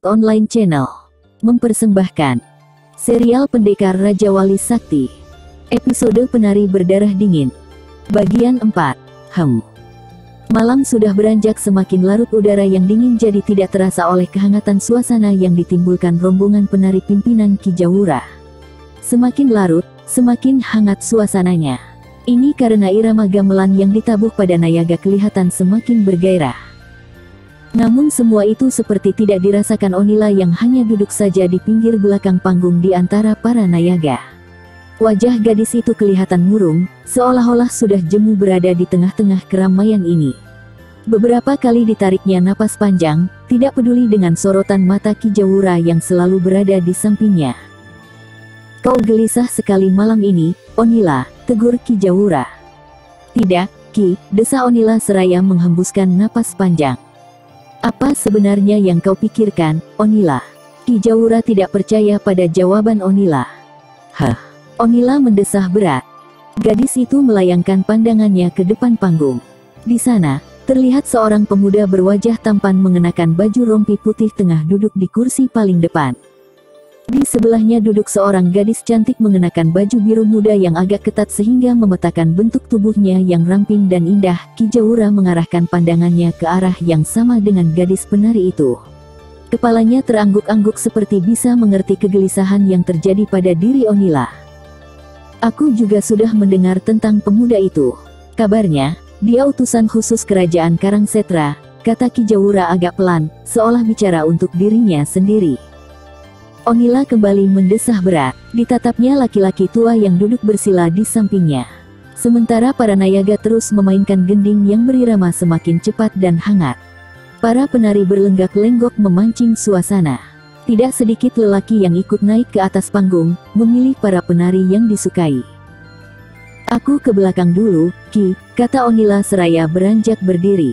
Online Channel mempersembahkan serial Pendekar Raja Wali Sakti, episode Penari Berdarah Dingin, bagian 4. Malam sudah beranjak semakin larut, udara yang dingin jadi tidak terasa oleh kehangatan suasana yang ditimbulkan rombongan penari pimpinan Ki Jawura. Semakin larut, semakin hangat suasananya. Ini karena irama gamelan yang ditabuh pada nayaga kelihatan semakin bergairah. Namun semua itu seperti tidak dirasakan Onila yang hanya duduk saja di pinggir belakang panggung di antara para nayaga. Wajah gadis itu kelihatan murung, seolah-olah sudah jemu berada di tengah-tengah keramaian ini. Beberapa kali ditariknya napas panjang, tidak peduli dengan sorotan mata Ki Jawura yang selalu berada di sampingnya. "Kau gelisah sekali malam ini, Onila," tegur Ki Jawura. "Tidak, Ki," desa Onila seraya menghembuskan napas panjang. "Apa sebenarnya yang kau pikirkan, Onila?" Ki Jawura tidak percaya pada jawaban Onila. Onila mendesah berat. Gadis itu melayangkan pandangannya ke depan panggung. Di sana, terlihat seorang pemuda berwajah tampan mengenakan baju rompi putih tengah duduk di kursi paling depan. Di sebelahnya duduk seorang gadis cantik mengenakan baju biru muda yang agak ketat sehingga memetakan bentuk tubuhnya yang ramping dan indah. Ki Jawura mengarahkan pandangannya ke arah yang sama dengan gadis penari itu. Kepalanya terangguk-angguk seperti bisa mengerti kegelisahan yang terjadi pada diri Onila. "Aku juga sudah mendengar tentang pemuda itu. Kabarnya, dia utusan khusus kerajaan Karangsetra," kata Ki Jawura agak pelan, seolah bicara untuk dirinya sendiri. Onila kembali mendesah berat. Ditatapnya laki-laki tua yang duduk bersila di sampingnya. Sementara para nayaga terus memainkan gending yang berirama semakin cepat dan hangat. Para penari berlenggak-lenggok memancing suasana. Tidak sedikit lelaki yang ikut naik ke atas panggung, memilih para penari yang disukai. "Aku ke belakang dulu, Ki," kata Onila seraya beranjak berdiri.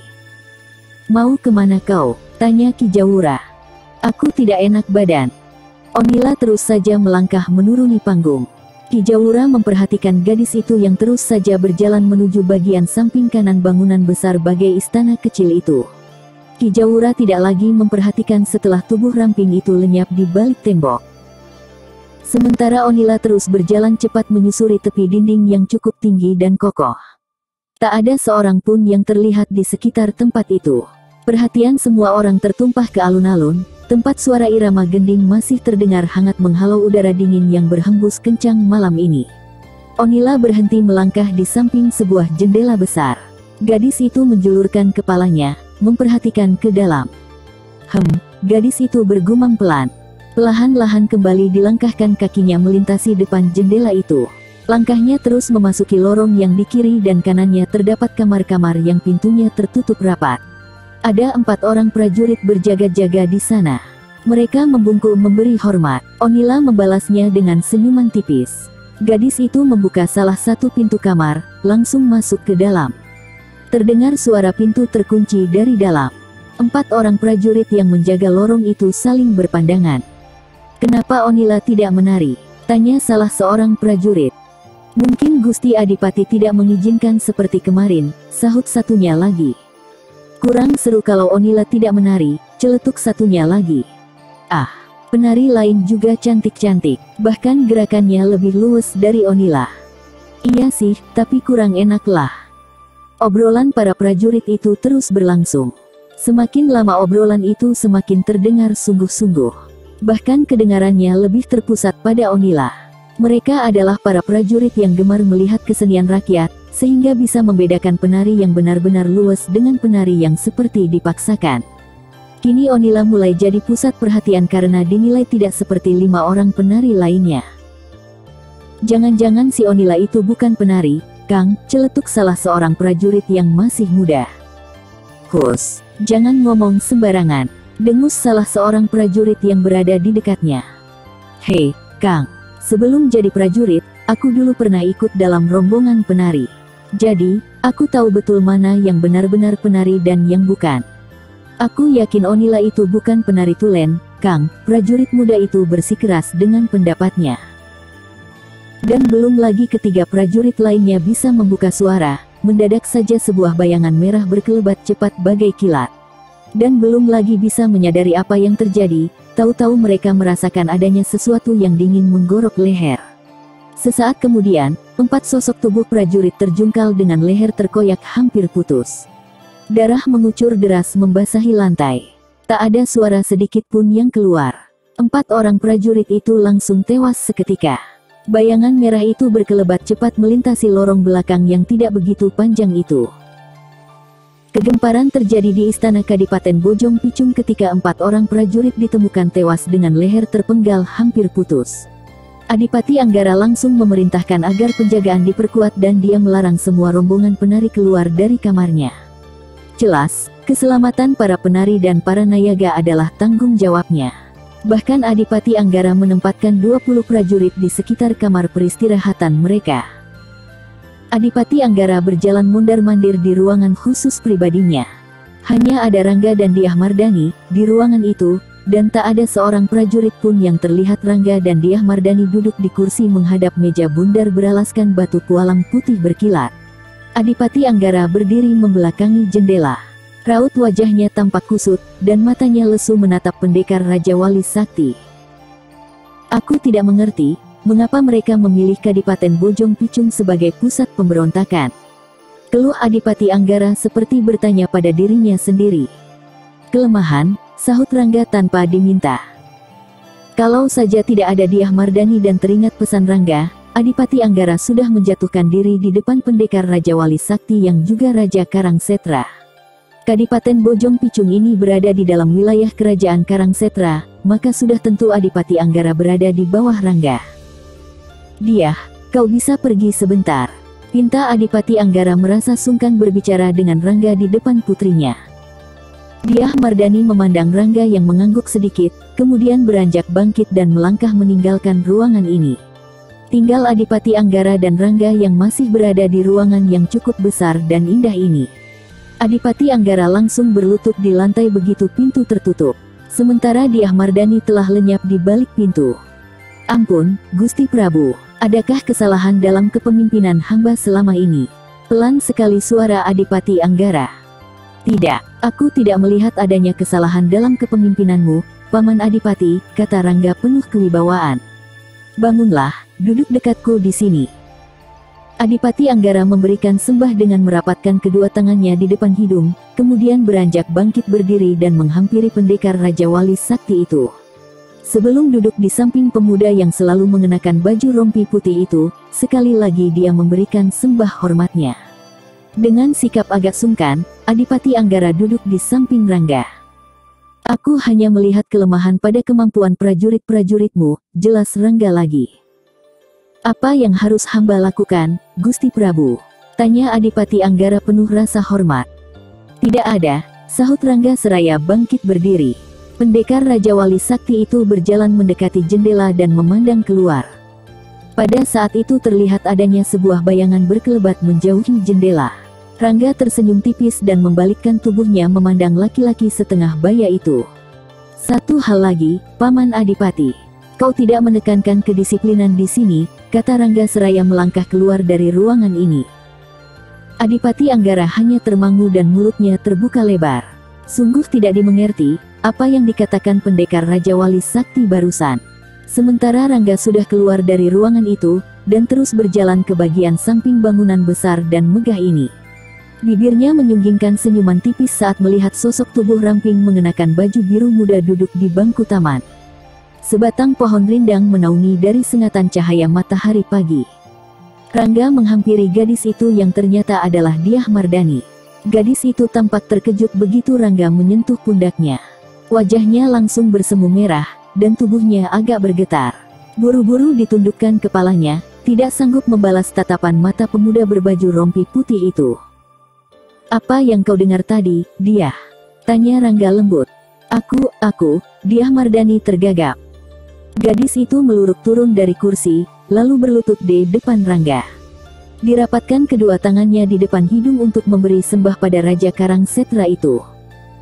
"Mau kemana kau?" tanya Ki Jawura. "Aku tidak enak badan." Onila terus saja melangkah menuruni panggung. Ki Jawura memperhatikan gadis itu yang terus saja berjalan menuju bagian samping kanan bangunan besar bagai istana kecil itu. Ki Jawura tidak lagi memperhatikan setelah tubuh ramping itu lenyap di balik tembok. Sementara Onila terus berjalan cepat menyusuri tepi dinding yang cukup tinggi dan kokoh. Tak ada seorang pun yang terlihat di sekitar tempat itu. Perhatian semua orang tertumpah ke alun-alun. Tempat suara irama gending masih terdengar hangat menghalau udara dingin yang berhembus kencang malam ini. Onila berhenti melangkah di samping sebuah jendela besar. Gadis itu menjulurkan kepalanya, memperhatikan ke dalam. Gadis itu bergumam pelan. Perlahan-lahan kembali dilangkahkan kakinya melintasi depan jendela itu. Langkahnya terus memasuki lorong yang di kiri dan kanannya terdapat kamar-kamar yang pintunya tertutup rapat. Ada 4 orang prajurit berjaga-jaga di sana. Mereka membungkuk memberi hormat. Onila membalasnya dengan senyuman tipis. Gadis itu membuka salah satu pintu kamar, langsung masuk ke dalam. Terdengar suara pintu terkunci dari dalam. 4 orang prajurit yang menjaga lorong itu saling berpandangan. "Kenapa Onila tidak menari?" tanya salah seorang prajurit. "Mungkin Gusti Adipati tidak mengizinkan seperti kemarin," sahut satunya lagi. "Kurang seru kalau Onila tidak menari," celetuk satunya lagi. "Ah, penari lain juga cantik-cantik, bahkan gerakannya lebih luwes dari Onila." "Iya sih, tapi kurang enak lah." Obrolan para prajurit itu terus berlangsung. Semakin lama obrolan itu semakin terdengar sungguh-sungguh. Bahkan kedengarannya lebih terpusat pada Onila. Mereka adalah para prajurit yang gemar melihat kesenian rakyat, sehingga bisa membedakan penari yang benar-benar luwes dengan penari yang seperti dipaksakan. Kini Onila mulai jadi pusat perhatian karena dinilai tidak seperti 5 orang penari lainnya. "Jangan-jangan si Onila itu bukan penari, Kang," celetuk salah seorang prajurit yang masih muda. "Hus, jangan ngomong sembarangan," dengus salah seorang prajurit yang berada di dekatnya. "Hei, Kang, sebelum jadi prajurit, aku dulu pernah ikut dalam rombongan penari. Jadi, aku tahu betul mana yang benar-benar penari dan yang bukan. Aku yakin Onila itu bukan penari tulen, Kang," prajurit muda itu bersikeras dengan pendapatnya. Dan belum lagi ketiga prajurit lainnya bisa membuka suara, mendadak saja sebuah bayangan merah berkelebat cepat bagai kilat. Dan belum lagi bisa menyadari apa yang terjadi, tahu-tahu mereka merasakan adanya sesuatu yang dingin menggorok leher. Sesaat kemudian, 4 sosok tubuh prajurit terjungkal dengan leher terkoyak hampir putus. Darah mengucur deras membasahi lantai. Tak ada suara sedikit pun yang keluar. 4 orang prajurit itu langsung tewas seketika. Bayangan merah itu berkelebat cepat melintasi lorong belakang yang tidak begitu panjang itu. Kegemparan terjadi di istana Kadipaten Bojong Picung ketika 4 orang prajurit ditemukan tewas dengan leher terpenggal hampir putus. Adipati Anggara langsung memerintahkan agar penjagaan diperkuat dan dia melarang semua rombongan penari keluar dari kamarnya. Jelas, keselamatan para penari dan para nayaga adalah tanggung jawabnya. Bahkan Adipati Anggara menempatkan 20 prajurit di sekitar kamar peristirahatan mereka. Adipati Anggara berjalan mondar-mandir di ruangan khusus pribadinya. Hanya ada Rangga dan Dyah Mardani di ruangan itu, dan tak ada seorang prajurit pun yang terlihat. Rangga dan Dyah Mardani duduk di kursi menghadap meja bundar beralaskan batu pualam putih berkilat. Adipati Anggara berdiri membelakangi jendela. Raut wajahnya tampak kusut, dan matanya lesu menatap pendekar Raja Wali Sakti. Aku tidak mengerti, mengapa mereka memilih Kadipaten Bojong Picung sebagai pusat pemberontakan? Keluh Adipati Anggara seperti bertanya pada dirinya sendiri. Kelemahan, sahut Rangga tanpa diminta. Kalau saja tidak ada Dyah Mardani dan teringat pesan Rangga, Adipati Anggara sudah menjatuhkan diri di depan pendekar Raja Wali Sakti yang juga Raja Karangsetra. Kadipaten Bojong Picung ini berada di dalam wilayah kerajaan Karangsetra, maka sudah tentu Adipati Anggara berada di bawah Rangga. Dyah, kau bisa pergi sebentar. Pinta Adipati Anggara merasa sungkan berbicara dengan Rangga di depan putrinya. Dyah Mardani memandang Rangga yang mengangguk sedikit, kemudian beranjak bangkit dan melangkah meninggalkan ruangan ini. Tinggal Adipati Anggara dan Rangga yang masih berada di ruangan yang cukup besar dan indah ini. Adipati Anggara langsung berlutut di lantai begitu pintu tertutup. Sementara Dyah Mardani telah lenyap di balik pintu. Ampun, Gusti Prabu. Adakah kesalahan dalam kepemimpinan hamba selama ini? Pelan sekali suara Adipati Anggara. Tidak, aku tidak melihat adanya kesalahan dalam kepemimpinanmu, Paman Adipati, kata Rangga penuh kewibawaan. Bangunlah, duduk dekatku di sini. Adipati Anggara memberikan sembah dengan merapatkan kedua tangannya di depan hidung, kemudian beranjak bangkit berdiri dan menghampiri pendekar Raja Wali Sakti itu. Sebelum duduk di samping pemuda yang selalu mengenakan baju rompi putih itu, sekali lagi dia memberikan sembah hormatnya. Dengan sikap agak sungkan, Adipati Anggara duduk di samping Rangga. Aku hanya melihat kelemahan pada kemampuan prajurit-prajuritmu, jelas Rangga lagi. Apa yang harus hamba lakukan, Gusti Prabu? Tanya Adipati Anggara penuh rasa hormat. Tidak ada, sahut Rangga seraya bangkit berdiri. Pendekar Raja Wali Sakti itu berjalan mendekati jendela dan memandang keluar. Pada saat itu terlihat adanya sebuah bayangan berkelebat menjauhi jendela. Rangga tersenyum tipis dan membalikkan tubuhnya memandang laki-laki setengah baya itu. Satu hal lagi, Paman Adipati. Kau tidak menekankan kedisiplinan di sini, kata Rangga seraya melangkah keluar dari ruangan ini. Adipati Anggara hanya termangu dan mulutnya terbuka lebar. Sungguh tidak dimengerti, apa yang dikatakan pendekar Raja Wali Sakti barusan. Sementara Rangga sudah keluar dari ruangan itu, dan terus berjalan ke bagian samping bangunan besar dan megah ini. Bibirnya menyunggingkan senyuman tipis saat melihat sosok tubuh ramping mengenakan baju biru muda duduk di bangku taman. Sebatang pohon rindang menaungi dari sengatan cahaya matahari pagi. Rangga menghampiri gadis itu yang ternyata adalah Dyah Mardani. Gadis itu tampak terkejut begitu Rangga menyentuh pundaknya. Wajahnya langsung bersemu merah, dan tubuhnya agak bergetar. Buru-buru ditundukkan kepalanya, tidak sanggup membalas tatapan mata pemuda berbaju rompi putih itu. Apa yang kau dengar tadi, Dyah? Tanya Rangga lembut. Aku, Dyah Mardani tergagap. Gadis itu meluruk turun dari kursi, lalu berlutut di depan Rangga. Dirapatkan kedua tangannya di depan hidung untuk memberi sembah pada Raja Karangsetra itu.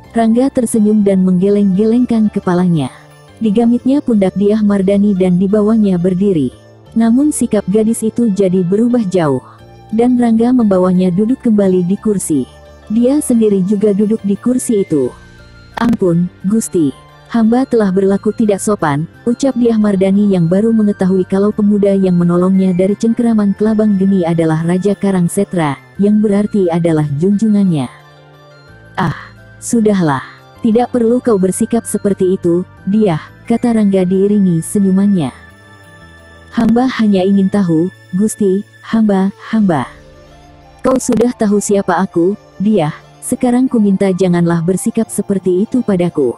Rangga tersenyum dan menggeleng-gelengkan kepalanya. Digamitnya pundak Dyah Mardani dan dibawanya berdiri. Namun sikap gadis itu jadi berubah jauh. Dan Rangga membawanya duduk kembali di kursi. Dia sendiri juga duduk di kursi itu. Ampun, Gusti. Hamba telah berlaku tidak sopan, ucap Dyah Mardani yang baru mengetahui kalau pemuda yang menolongnya dari cengkeraman Kelabang Geni adalah Raja Karangsetra, yang berarti adalah junjungannya. Ah, sudahlah. Tidak perlu kau bersikap seperti itu, Dyah, kata Rangga diiringi senyumannya. Hamba hanya ingin tahu, Gusti, hamba. Kau sudah tahu siapa aku, Dyah, sekarang ku minta janganlah bersikap seperti itu padaku.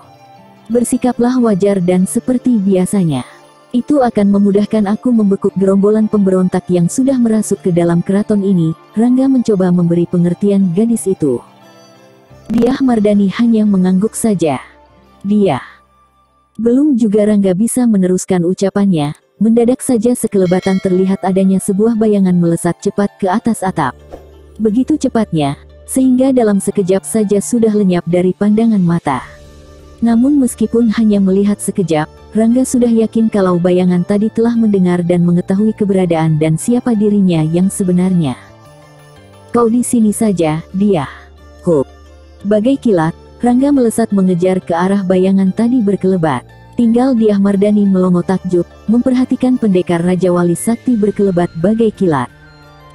Bersikaplah wajar dan seperti biasanya. Itu akan memudahkan aku membekuk gerombolan pemberontak yang sudah merasuk ke dalam keraton ini. Rangga mencoba memberi pengertian gadis itu. Dyah Mardani hanya mengangguk saja. Dyah. Belum juga Rangga bisa meneruskan ucapannya, mendadak saja sekelebatan terlihat adanya sebuah bayangan melesat cepat ke atas atap. Begitu cepatnya, sehingga dalam sekejap saja sudah lenyap dari pandangan mata. Namun meskipun hanya melihat sekejap, Rangga sudah yakin kalau bayangan tadi telah mendengar dan mengetahui keberadaan dan siapa dirinya yang sebenarnya. Kau di sini saja, Dyah. Hup. Bagai kilat, Rangga melesat mengejar ke arah bayangan tadi berkelebat. Tinggal Dyah Mardani melongo takjub, memperhatikan pendekar Raja Wali Sakti berkelebat bagai kilat.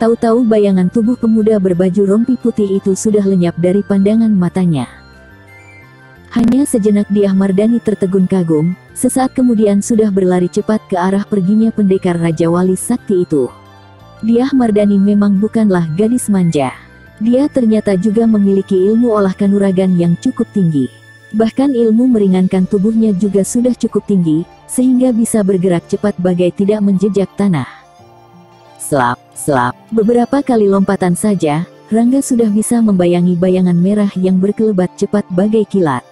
Tahu-tahu bayangan tubuh pemuda berbaju rompi putih itu sudah lenyap dari pandangan matanya. Hanya sejenak Dyah Mardani tertegun kagum, sesaat kemudian sudah berlari cepat ke arah perginya pendekar Raja Wali Sakti itu. Dyah Mardani memang bukanlah gadis manja. Dia ternyata juga memiliki ilmu olah kanuragan yang cukup tinggi. Bahkan ilmu meringankan tubuhnya juga sudah cukup tinggi, sehingga bisa bergerak cepat bagai tidak menjejak tanah. Selap, beberapa kali lompatan saja, Rangga sudah bisa membayangi bayangan merah yang berkelebat cepat bagai kilat.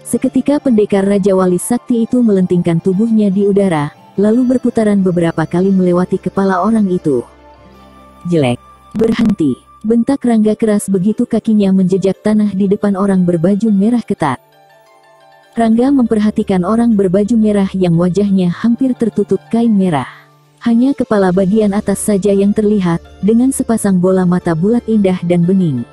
Seketika pendekar Raja Wali Sakti itu melentingkan tubuhnya di udara, lalu berputaran beberapa kali melewati kepala orang itu. Jelek. Berhenti. Bentak Rangga keras begitu kakinya menjejak tanah di depan orang berbaju merah ketat. Rangga memperhatikan orang berbaju merah yang wajahnya hampir tertutup kain merah. Hanya kepala bagian atas saja yang terlihat, dengan sepasang bola mata bulat indah dan bening.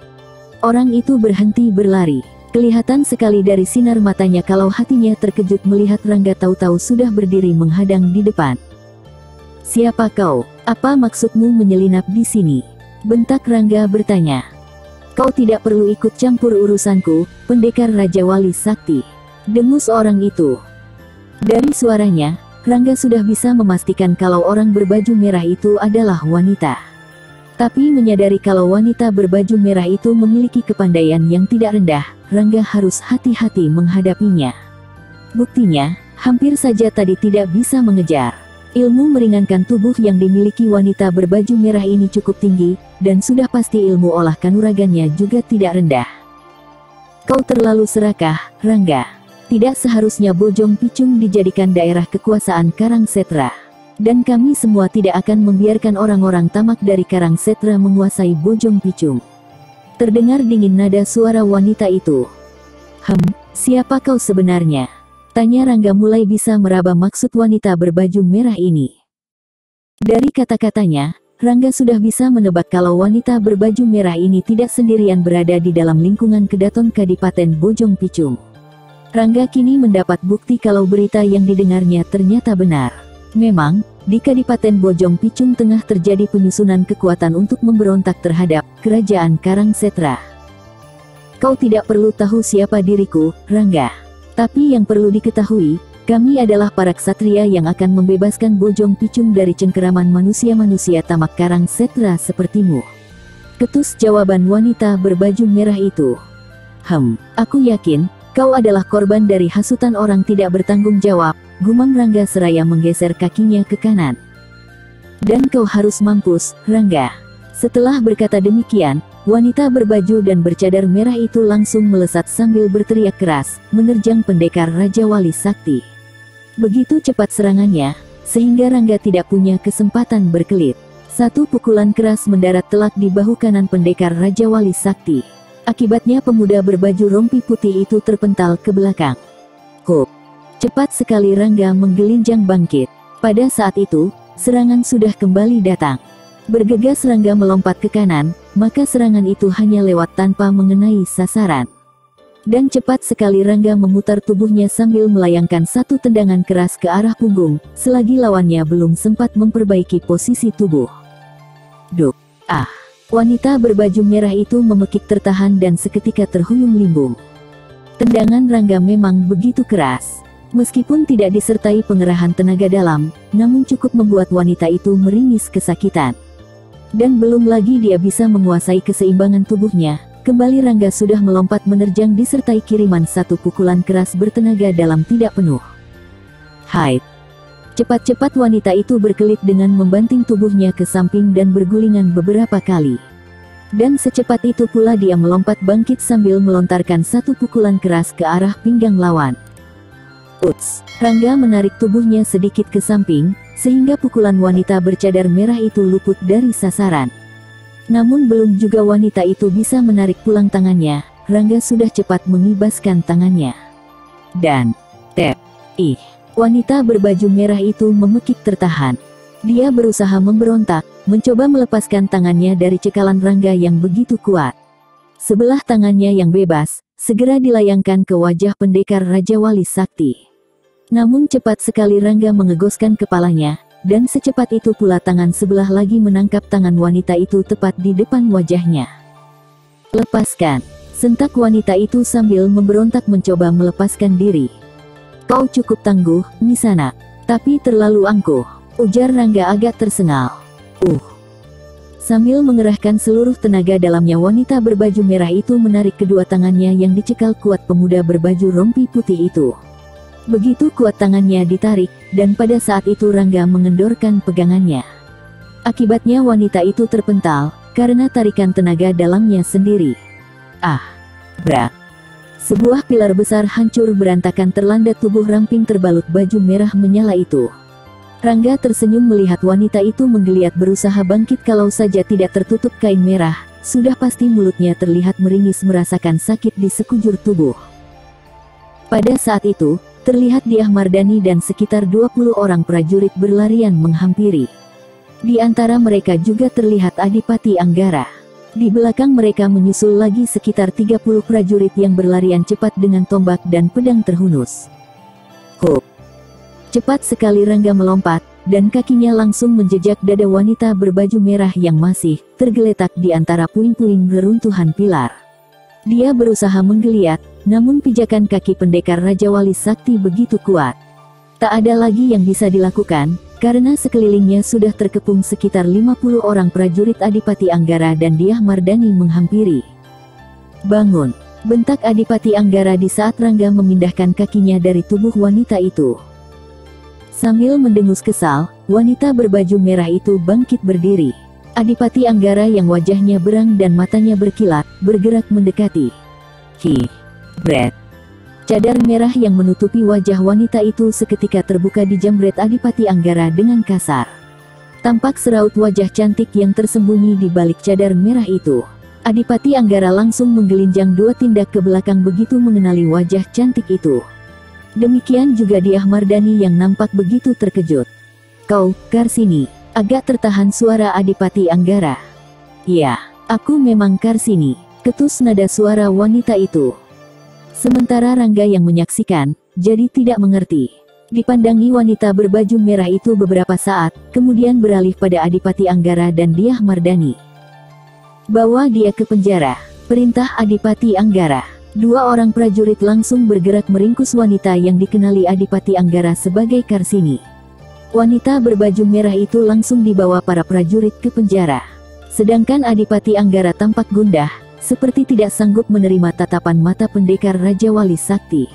Orang itu berhenti berlari. Kelihatan sekali dari sinar matanya kalau hatinya terkejut melihat Rangga tahu-tahu sudah berdiri menghadang di depan. Siapa kau? Apa maksudmu menyelinap di sini? Bentak Rangga bertanya. Kau tidak perlu ikut campur urusanku, pendekar Raja Wali Sakti. Dengus orang itu. Dari suaranya, Rangga sudah bisa memastikan kalau orang berbaju merah itu adalah wanita. Tapi menyadari kalau wanita berbaju merah itu memiliki kepandaian yang tidak rendah, Rangga harus hati-hati menghadapinya. Buktinya, hampir saja tadi tidak bisa mengejar. Ilmu meringankan tubuh yang dimiliki wanita berbaju merah ini cukup tinggi, dan sudah pasti ilmu olah kanuragannya juga tidak rendah. Kau terlalu serakah, Rangga. Tidak seharusnya Bojong Picung dijadikan daerah kekuasaan Karangsetra. Dan kami semua tidak akan membiarkan orang-orang tamak dari Karangsetra menguasai Bojong Picung. Terdengar dingin nada suara wanita itu. Siapa kau sebenarnya? Tanya Rangga mulai bisa meraba maksud wanita berbaju merah ini. Dari kata-katanya, Rangga sudah bisa menebak kalau wanita berbaju merah ini tidak sendirian berada di dalam lingkungan Kedaton Kadipaten Bojong Picung. Rangga kini mendapat bukti kalau berita yang didengarnya ternyata benar. Memang, di Kadipaten Bojong Picung tengah terjadi penyusunan kekuatan untuk memberontak terhadap kerajaan Karangsetra. Kau tidak perlu tahu siapa diriku, Rangga. Tapi yang perlu diketahui, kami adalah para ksatria yang akan membebaskan Bojong Picung dari cengkeraman manusia-manusia tamak Karangsetra sepertimu. Ketus jawaban wanita berbaju merah itu. Aku yakin, kau adalah korban dari hasutan orang tidak bertanggung jawab, gumam Rangga seraya menggeser kakinya ke kanan. Dan kau harus mampus, Rangga. Setelah berkata demikian, wanita berbaju dan bercadar merah itu langsung melesat sambil berteriak keras, menerjang pendekar Raja Wali Sakti. Begitu cepat serangannya, sehingga Rangga tidak punya kesempatan berkelit. Satu pukulan keras mendarat telak di bahu kanan pendekar Raja Wali Sakti. Akibatnya pemuda berbaju rompi putih itu terpental ke belakang. Cepat sekali Rangga menggelinjang bangkit. Pada saat itu, serangan sudah kembali datang. Bergegas Rangga melompat ke kanan, maka serangan itu hanya lewat tanpa mengenai sasaran. Dan cepat sekali Rangga memutar tubuhnya sambil melayangkan satu tendangan keras ke arah punggung, selagi lawannya belum sempat memperbaiki posisi tubuh. Duk! Ah! Wanita berbaju merah itu memekik tertahan dan seketika terhuyung limbung. Tendangan Rangga memang begitu keras. Meskipun tidak disertai pengerahan tenaga dalam, namun cukup membuat wanita itu meringis kesakitan. Dan belum lagi dia bisa menguasai keseimbangan tubuhnya. Kembali Rangga sudah melompat menerjang disertai kiriman satu pukulan keras bertenaga dalam tidak penuh. Hai! Cepat-cepat wanita itu berkelit dengan membanting tubuhnya ke samping dan bergulingan beberapa kali. Dan secepat itu pula dia melompat bangkit sambil melontarkan satu pukulan keras ke arah pinggang lawan. Uts! Rangga menarik tubuhnya sedikit ke samping, sehingga pukulan wanita bercadar merah itu luput dari sasaran. Namun belum juga wanita itu bisa menarik pulang tangannya, Rangga sudah cepat mengibaskan tangannya. Dan, tep! Ih! Wanita berbaju merah itu memekik tertahan. Dia berusaha memberontak, mencoba melepaskan tangannya dari cekalan Rangga yang begitu kuat. Sebelah tangannya yang bebas, segera dilayangkan ke wajah pendekar Raja Wali Sakti. Namun cepat sekali Rangga mengegoskan kepalanya, dan secepat itu pula tangan sebelah lagi menangkap tangan wanita itu tepat di depan wajahnya. Lepaskan! Sentak wanita itu sambil memberontak mencoba melepaskan diri. Kau cukup tangguh, Nisana. Tapi terlalu angkuh, ujar Rangga agak tersengal. Sambil mengerahkan seluruh tenaga dalamnya wanita berbaju merah itu menarik kedua tangannya yang dicekal kuat pemuda berbaju rompi putih itu. Begitu kuat tangannya ditarik, dan pada saat itu Rangga mengendorkan pegangannya. Akibatnya wanita itu terpental, karena tarikan tenaga dalamnya sendiri. Ah! Brak! Sebuah pilar besar hancur berantakan terlanda tubuh ramping terbalut baju merah menyala itu. Rangga tersenyum melihat wanita itu menggeliat berusaha bangkit kalau saja tidak tertutup kain merah, sudah pasti mulutnya terlihat meringis merasakan sakit di sekujur tubuh. Pada saat itu, terlihat Dyah Mardani dan sekitar 20 orang prajurit berlarian menghampiri. Di antara mereka juga terlihat Adipati Anggara. Di belakang mereka menyusul lagi sekitar 30 prajurit yang berlarian cepat dengan tombak dan pedang terhunus. Hup! Cepat sekali Rangga melompat, dan kakinya langsung menjejak dada wanita berbaju merah yang masih tergeletak di antara puing-puing reruntuhan pilar. Dia berusaha menggeliat, namun pijakan kaki pendekar Raja Wali Sakti begitu kuat. Tak ada lagi yang bisa dilakukan, karena sekelilingnya sudah terkepung sekitar 50 orang prajurit Adipati Anggara dan Dyah Mardani menghampiri. Bangun! Bentak Adipati Anggara di saat Rangga memindahkan kakinya dari tubuh wanita itu. Sambil mendengus kesal, wanita berbaju merah itu bangkit berdiri. Adipati Anggara yang wajahnya berang dan matanya berkilat, bergerak mendekati. Bret! Cadar merah yang menutupi wajah wanita itu seketika terbuka dijamret Adipati Anggara dengan kasar. Tampak seraut wajah cantik yang tersembunyi di balik cadar merah itu. Adipati Anggara langsung menggelinjang 2 tindak ke belakang begitu mengenali wajah cantik itu. Demikian juga Dyah Mardani yang nampak begitu terkejut. Kau, Karsini, agak tertahan suara Adipati Anggara. Ya, aku memang Karsini, ketus nada suara wanita itu. Sementara Rangga yang menyaksikan, jadi tidak mengerti. Dipandangi wanita berbaju merah itu beberapa saat, kemudian beralih pada Adipati Anggara dan Dyah Mardani. Bawa dia ke penjara, perintah Adipati Anggara. 2 orang prajurit langsung bergerak meringkus wanita yang dikenali Adipati Anggara sebagai Karsini. Wanita berbaju merah itu langsung dibawa para prajurit ke penjara. Sedangkan Adipati Anggara tampak gundah, seperti tidak sanggup menerima tatapan mata pendekar Raja Wali Sakti.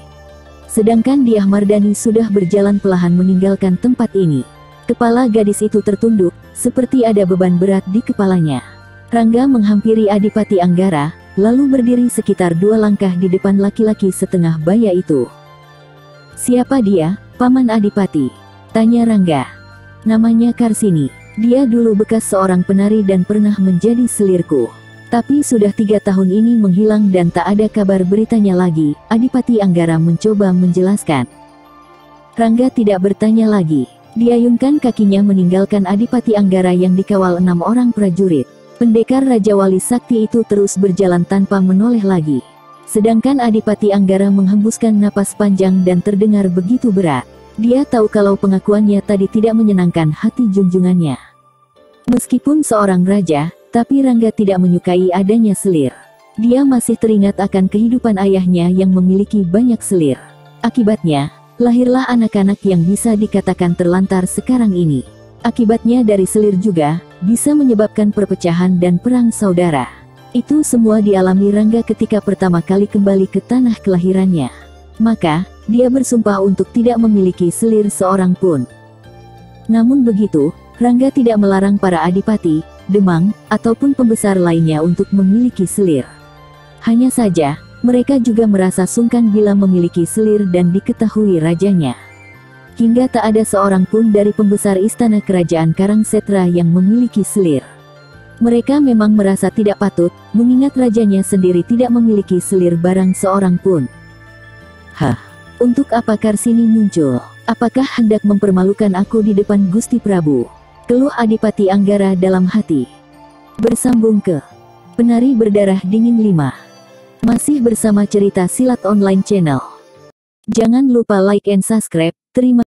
Sedangkan Dyah Mardani sudah berjalan perlahan meninggalkan tempat ini. Kepala gadis itu tertunduk, seperti ada beban berat di kepalanya. Rangga menghampiri Adipati Anggara, lalu berdiri sekitar 2 langkah di depan laki-laki setengah baya itu. Siapa dia, Paman Adipati? Tanya Rangga. Namanya Karsini. Dia dulu bekas seorang penari dan pernah menjadi selirku. Tapi sudah 3 tahun ini menghilang dan tak ada kabar beritanya lagi, Adipati Anggara mencoba menjelaskan. Rangga tidak bertanya lagi. Diayunkan kakinya meninggalkan Adipati Anggara yang dikawal 6 orang prajurit. Pendekar Raja Wali Sakti itu terus berjalan tanpa menoleh lagi. Sedangkan Adipati Anggara menghembuskan napas panjang dan terdengar begitu berat. Dia tahu kalau pengakuannya tadi tidak menyenangkan hati junjungannya. Meskipun seorang raja, tapi Rangga tidak menyukai adanya selir. Dia masih teringat akan kehidupan ayahnya yang memiliki banyak selir. Akibatnya, lahirlah anak-anak yang bisa dikatakan terlantar sekarang ini. Akibatnya dari selir juga, bisa menyebabkan perpecahan dan perang saudara. Itu semua dialami Rangga ketika pertama kali kembali ke tanah kelahirannya. Maka, dia bersumpah untuk tidak memiliki selir seorang pun. Namun begitu, Rangga tidak melarang para adipati, demang, ataupun pembesar lainnya untuk memiliki selir. Hanya saja, mereka juga merasa sungkan bila memiliki selir dan diketahui rajanya. Hingga tak ada seorang pun dari pembesar istana kerajaan Karangsetra yang memiliki selir. Mereka memang merasa tidak patut, mengingat rajanya sendiri tidak memiliki selir barang seorang pun. Hah, untuk apa Karsini muncul? Apakah hendak mempermalukan aku di depan Gusti Prabu? Keluh Adipati Anggara dalam hati. Bersambung ke Penari Berdarah Dingin 5. Masih bersama cerita silat online channel. Jangan lupa like and subscribe. Terima